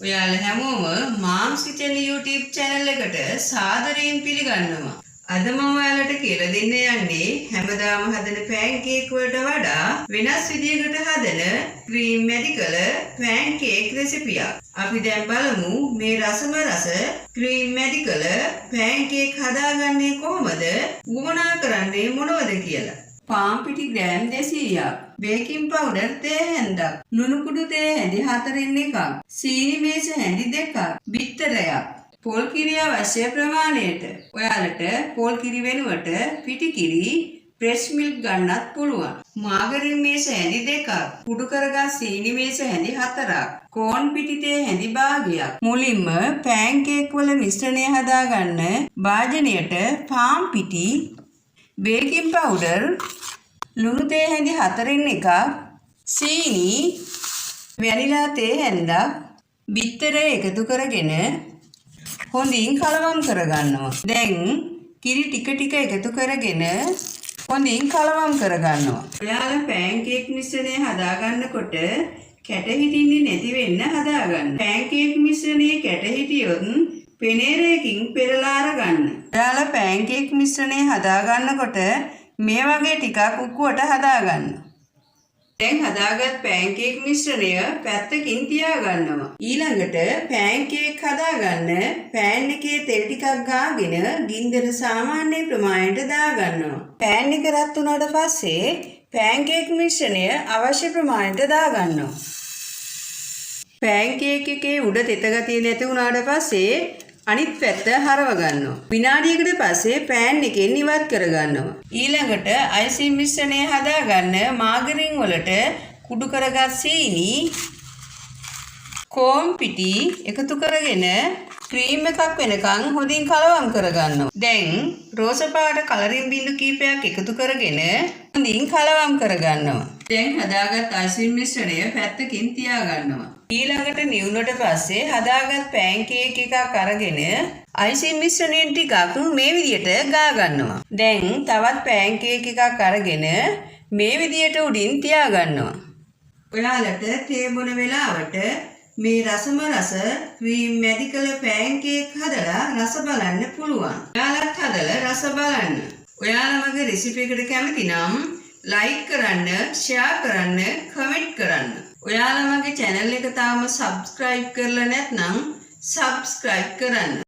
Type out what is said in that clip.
ඔයාලා හැමෝම මාම්ස් kitchen YouTube channel එකට සාදරයෙන් පිළිගන්නවා. අද මම ඔයාලට කියලා දෙන්න යන්නේ හැමදාම හදන pancake වලට වඩා වෙනස් විදිහකට හදන cream මැදි කළ pancake recipe එකක්. අපි දැන් බලමු මේ රසම රස cream මැදි කළ pancake හදාගන්නේ කොහොමද? උවමනා කරන්නේ මොනවද කියලා. පාන් පිටි ග්‍රෑම් 200ක්, බේකින් පවුඩර් තේ හැන්දක්, ලුණු කුඩු තේ හැඳි 4න් එකක්, සීනි මේස හැඳි 2ක්, බිත්තරයක්, පොල් කිරි අවශ්‍ය ප්‍රමාණයට. ඔයාලට පොල් කිරි වෙනුවට පිටි කිරි, fresh milk ගන්නත් පුළුවන්. margarine මේස හැඳි 2ක්, කුඩු කරගත් සීනි මේස හැඳි 4ක්, corn පිටි තේ හැඳි භාගයක්. මුලින්ම pancake වල මිශ්‍රණය හදාගන්න භාජනයට පාන් පිටි, baking powder, ලුණු තේ හැඳි 4න් එකක්, සීනි, වැනිලා තේ හැන්දක්, බිත්තරය එකතු කරගෙන හොඳින් කලවම් කරගන්නවා. දැන් කිරි ටික ටික එකතු කරගෙන හොඳින් කලවම් කරගන්නවා. ඔයාලා pancake මිශ්‍රණය හදාගන්නකොට කැට හිටින්නේ නැති වෙන්න හදාගන්න. pancake මිශ්‍රණයේ කැට හිටියොත් පෙනේරයකින් පෙරලා අරගන්න. ඔයාලා pancake මිශ්‍රණය හදාගන්නකොට මේ වගේ ටිකක් උක්කුවට හදාගන්න. දැන් හදාගත් pancake මිශ්‍රණය පැත්තකින් තියාගන්නවා. ඊළඟට pancake හදාගන්න pan එකේ තෙල් ටිකක් ගාගෙන ගින්දර සාමාන්‍ය ප්‍රමාණයට දාගන්නවා. pan එක රත් වුණාට පස්සේ pancake මිශ්‍රණය අවශ්‍ය ප්‍රමාණයට දාගන්නවා. pancake එකේ උඩ තෙත ගතිය නැති වුණාට පස්සේ අනිත් පැත්ත හරව ගන්නවා. විනාඩියකට පස්සේ pan එකෙන් ඉවත් කරගන්නවා. ඊළඟට icing මිශ්‍රණය හදාගන්න margarine වලට කුඩු කරගත් සීනි, corn පිටි එකතු කරගෙන ක්‍රීම් එකක් වෙනකන් හොඳින් කලවම් කරගන්නවා. දැන් රෝස පාට කලරින් බිඳු කීපයක් එකතු කරගෙන හොඳින් කලවම් කරගන්නවා. දැන් හදාගත් icing මිශ්‍රණය පැත්තකින් තියාගන්නවා. ඊළඟට නිවුනට පස්සේ හදාගත් pancake එකක් අරගෙන icing මිශ්‍රණයෙන් ටිකක් මේ විදියට ගා ගන්නවා. දැන් තවත් pancake එකක් අරගෙන මේ විදියට උඩින් තියාගන්නවා. ඔයාලට තේ බොන වෙලාවට මේ රසම රස ක්‍රීම් මැදි කළ pancake හදලා රස බලන්න පුළුවන්. ඔයාලත් හදලා රස බලන්න. ඔයාලා මගේ රෙසිපි එකට කැමති නම් like කරන්න, share කරන්න, comment කරන්න. ඔයාලා මගේ channel එක තාම subscribe කරලා නැත්නම් subscribe කරන්න.